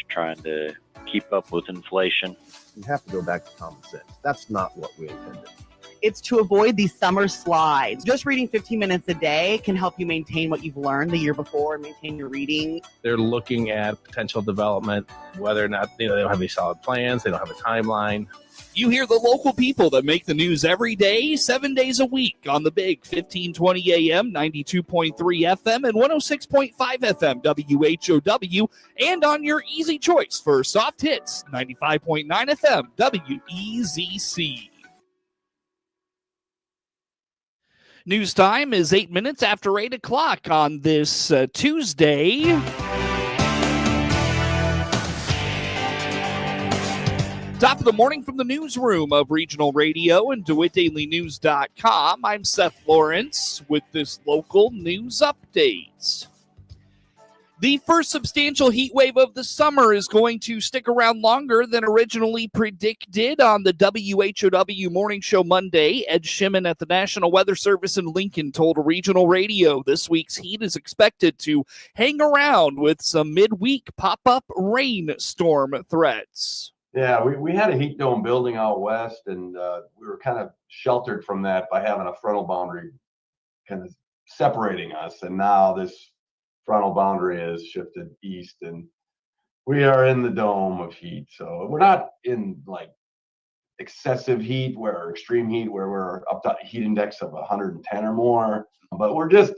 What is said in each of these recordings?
trying to keep up with inflation. You have to go back to common sense. That's not what we intended. It's to avoid these summer slides. Just reading 15 minutes a day can help you maintain what you've learned the year before and maintain your reading. They're looking at potential development, whether or not they don't have any solid plans, they don't have a timeline. You hear the local people that make the news every day, 7 days a week on the big 1520 AM, 92.3 FM, and 106.5 FM WHOW, and on your easy choice for soft hits, 95.9 FM WEZC. News time is 8 minutes after 8 o'clock on this Tuesday. Top of the morning from the newsroom of Regional Radio and DeWittDailyNews.com. I'm Seth Lawrence with this local news update. The first substantial heat wave of the summer is going to stick around longer than originally predicted. On the WHOW Morning Show Monday, Ed Shimon at the National Weather Service in Lincoln told Regional Radio this week's heat is expected to hang around with some midweek pop-up rainstorm threats. Yeah, we had a heat dome building out west, and we were kind of sheltered from that by having a frontal boundary kind of separating us. And now this frontal boundary has shifted east, and we are in the dome of heat. So we're not in like excessive heat or extreme heat where we're up to a heat index of 110 or more, but we're just,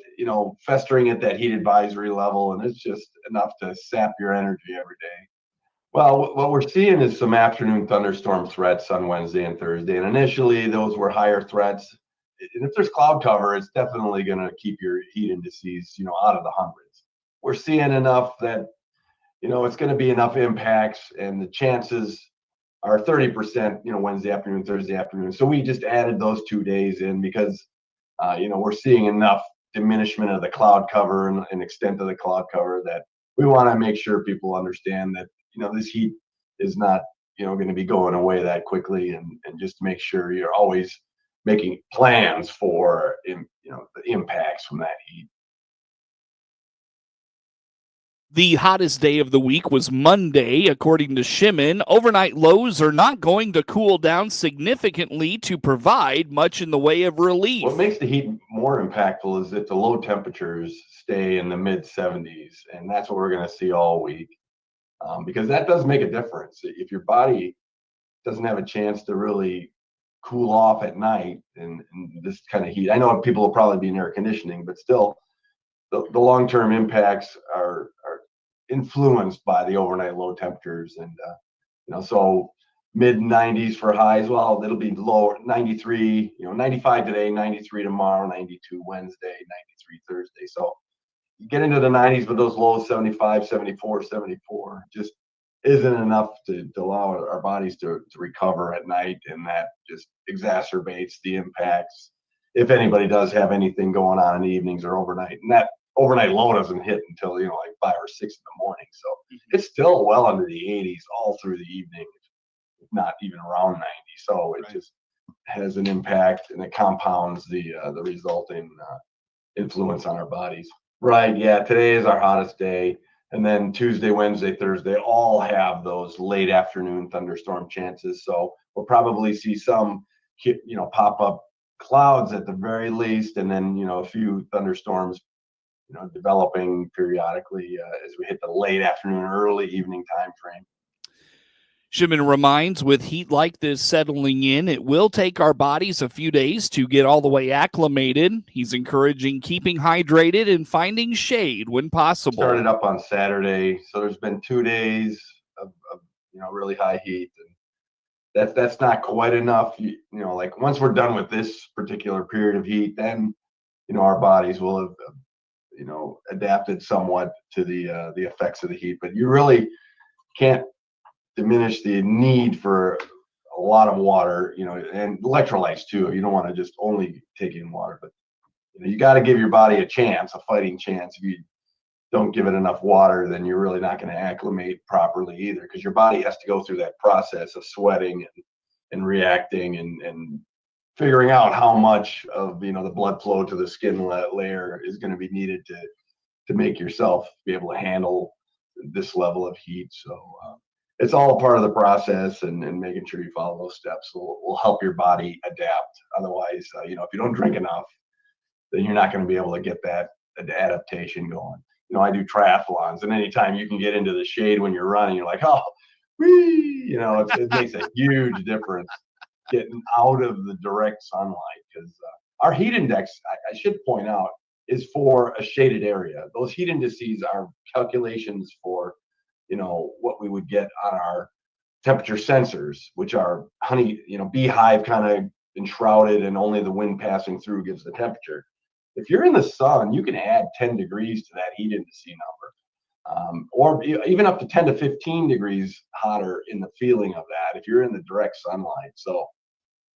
festering at that heat advisory level, and it's just enough to sap your energy every day. Well, what we're seeing is some afternoon thunderstorm threats on Wednesday and Thursday. And initially, those were higher threats. And if there's cloud cover, it's definitely going to keep your heat indices, out of the hundreds. We're seeing enough that, it's going to be enough impacts. And the chances are 30%, Wednesday afternoon, Thursday afternoon. So we just added those 2 days in because, we're seeing enough diminishment of the cloud cover and extent of the cloud cover that we want to make sure people understand that, this heat is not, going to be going away that quickly, and just make sure you're always making plans for, the impacts from that heat. The hottest day of the week was Monday, according to Shimon. Overnight lows are not going to cool down significantly to provide much in the way of relief. What makes the heat more impactful is that the low temperatures stay in the mid-70s, and that's what we're going to see all week. Because that does make a difference. If your body doesn't have a chance to really cool off at night in this kind of heat, I know people will probably be in air conditioning, but still, the long-term impacts are influenced by the overnight low temperatures. And so mid-90s for highs. Well, it'll be low 93, 95 today, 93 tomorrow, 92 Wednesday, 93 Thursday. So you get into the 90s with those lows, 75, 74, 74, just isn't enough to allow our bodies to recover at night, and that just exacerbates the impacts if anybody does have anything going on in the evenings or overnight. And that overnight low doesn't hit until, like 5 or 6 in the morning. So it's still well under the 80s all through the evening, if not even around 90. So it just has an impact, and it compounds the resulting influence on our bodies. Right. Yeah. Today is our hottest day. And then Tuesday, Wednesday, Thursday all have those late afternoon thunderstorm chances. So we'll probably see some, pop up clouds at the very least. And then, a few thunderstorms, developing periodically as we hit the late afternoon, early evening time frame. Shimon reminds, with heat like this settling in, it will take our bodies a few days to get all the way acclimated. He's encouraging keeping hydrated and finding shade when possible. Started up on Saturday, so there's been 2 days of really high heat, and that's not quite enough. Like once we're done with this particular period of heat, then our bodies will have adapted somewhat to the effects of the heat. But you really can't diminish the need for a lot of water, and electrolytes too. You don't want to just only take in water, but you got to give your body a chance, a fighting chance. If you don't give it enough water, then you're really not going to acclimate properly either, because your body has to go through that process of sweating and reacting and figuring out how much of the blood flow to the skin layer is going to be needed to make yourself be able to handle this level of heat. So it's all part of the process, and making sure you follow those steps will help your body adapt. Otherwise, if you don't drink enough, then you're not going to be able to get that adaptation going. I do triathlons, and anytime you can get into the shade when you're running, you're like, oh, whee! It makes a huge difference getting out of the direct sunlight, because our heat index, I should point out, is for a shaded area. Those heat indices are calculations for, what we would get on our temperature sensors, which are beehive kind of enshrouded, and only the wind passing through gives the temperature. If you're in the sun, you can add 10 degrees to that heat index number, or even up to 10 to 15 degrees hotter in the feeling of that if you're in the direct sunlight. So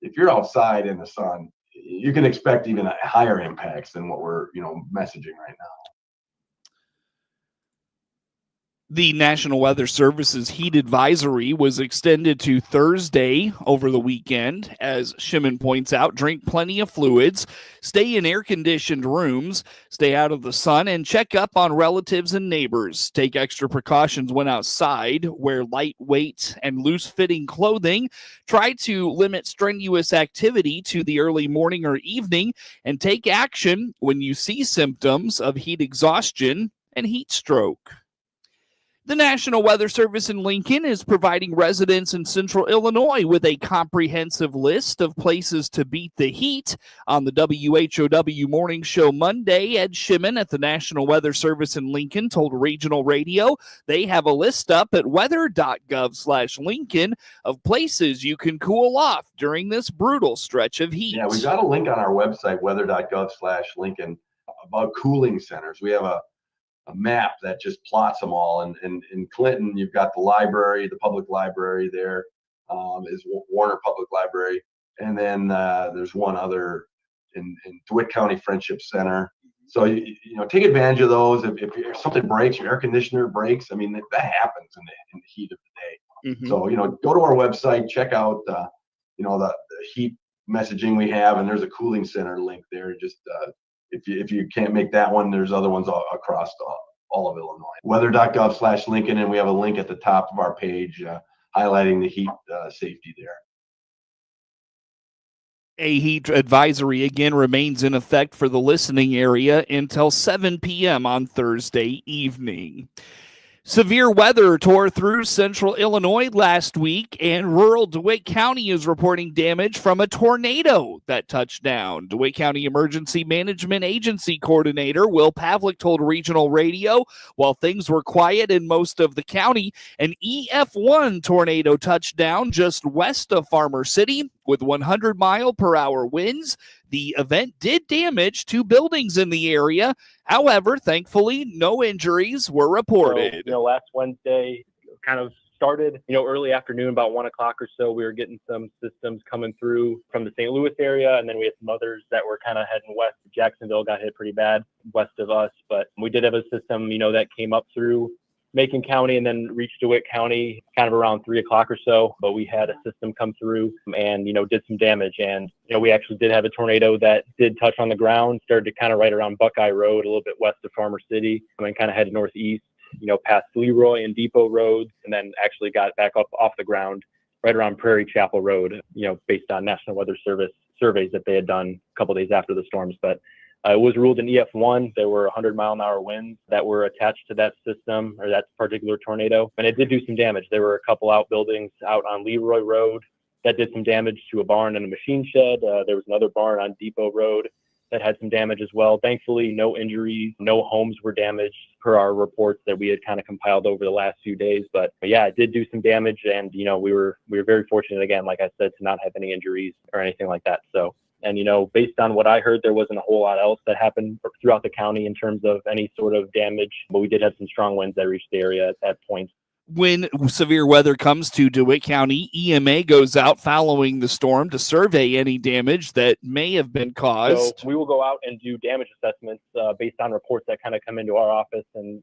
if you're outside in the sun, you can expect even higher impacts than what we're messaging right now. The National Weather Service's heat advisory was extended to Thursday over the weekend. As Shimon points out, drink plenty of fluids, stay in air-conditioned rooms, stay out of the sun, and check up on relatives and neighbors. Take extra precautions when outside. Wear lightweight and loose-fitting clothing. Try to limit strenuous activity to the early morning or evening, and take action when you see symptoms of heat exhaustion and heat stroke. The National Weather Service in Lincoln is providing residents in Central Illinois with a comprehensive list of places to beat the heat. On the WHOW Morning Show Monday, Ed Shimon at the National Weather Service in Lincoln told Regional Radio they have a list up at weather.gov/Lincoln of places you can cool off during this brutal stretch of heat. Yeah, we've got a link on our website, weather.gov/Lincoln, about cooling centers. We have a map that just plots them all. And in Clinton, you've got the library, the public library there, is Warner Public Library. And then there's one other in DeWitt County Friendship Center. So, take advantage of those. If something breaks, your air conditioner breaks, that happens in the heat of the day. Mm-hmm. So, go to our website, check out, the heat messaging we have, and there's a cooling center link there. Just if you can't make that one, there's other ones across all of Illinois. Weather.gov/Lincoln, and we have a link at the top of our page highlighting the heat safety there. A heat advisory again remains in effect for the listening area until 7 p.m. on Thursday evening. Severe weather tore through central Illinois last week, and rural DeWitt County is reporting damage from a tornado that touched down. DeWitt County Emergency Management Agency Coordinator Will Pavlik told Regional Radio, while things were quiet in most of the county, an EF1 tornado touched down just west of Farmer City with 100-mile-per-hour winds. The event did damage 2 buildings in the area. However, thankfully, no injuries were reported. So, last Wednesday kind of started, early afternoon, about 1 o'clock or so. We were getting some systems coming through from the St. Louis area, and then we had some others that were kind of heading west. Jacksonville got hit pretty bad west of us, but we did have a system, that came up through Macon County and then reached DeWitt County kind of around 3 o'clock or so. But we had a system come through and, did some damage. And, we actually did have a tornado that did touch on the ground, started to kind of right around Buckeye Road, a little bit west of Farmer City, and then kind of headed northeast, past Leroy and Depot roads, and then actually got back up off the ground right around Prairie Chapel Road, based on National Weather Service surveys that they had done a couple days after the storms. But it was ruled an EF1. There were 100-mile-an-hour winds that were attached to that system, or that particular tornado, and it did do some damage. There were a couple outbuildings out on Leroy Road that did some damage to a barn and a machine shed. There was another barn on Depot Road that had some damage as well. Thankfully, no injuries, no homes were damaged per our reports that we had kind of compiled over the last few days. But yeah, it did do some damage, and we were very fortunate, again, like I said, to not have any injuries or anything like that. So. And, based on what I heard, there wasn't a whole lot else that happened throughout the county in terms of any sort of damage, but we did have some strong winds that reached the area at that point. When severe weather comes to DeWitt County, EMA goes out following the storm to survey any damage that may have been caused. So we will go out and do damage assessments based on reports that kind of come into our office and,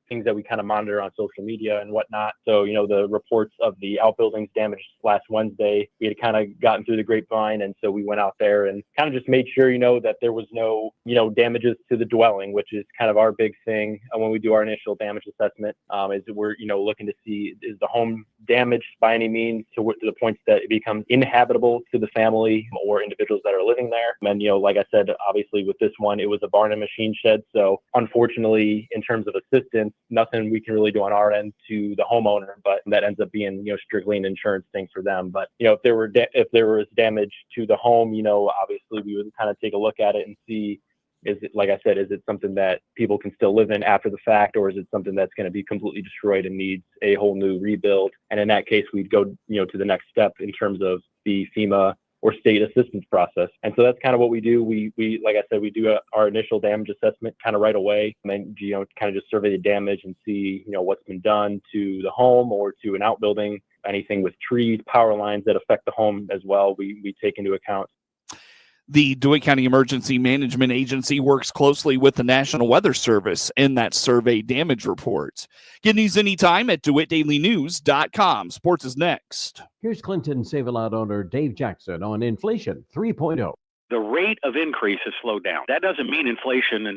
things that we kind of monitor on social media and whatnot. So, the reports of the outbuildings damaged last Wednesday, we had kind of gotten through the grapevine. And so we went out there and kind of just made sure, that there was no, damages to the dwelling, which is kind of our big thing when we do our initial damage assessment, is we're, looking to see, is the home damaged by any means to the point that it becomes inhabitable to the family or individuals that are living there. And, like I said, obviously with this one, it was a barn and machine shed. So unfortunately, in terms of assistance, nothing we can really do on our end to the homeowner, but that ends up being, strictly an insurance thing for them. But, if there was damage to the home, obviously we would kind of take a look at it and see, is it, like I said, is it something that people can still live in after the fact, or is it something that's going to be completely destroyed and needs a whole new rebuild? And in that case, we'd go, to the next step in terms of the FEMA or state assistance process. And so that's kind of what we do. We like I said, we do our initial damage assessment kind of right away, and then, kind of just survey the damage and see, what's been done to the home or to an outbuilding, anything with trees, power lines that affect the home as well. We take into account. The DeWitt County Emergency Management Agency works closely with the National Weather Service in that survey damage reports. Get news anytime at DeWittDailyNews.com. Sports is next. Here's Clinton Save-A-Lot owner Dave Jackson on Inflation 3.0. The rate of increase has slowed down. That doesn't mean inflation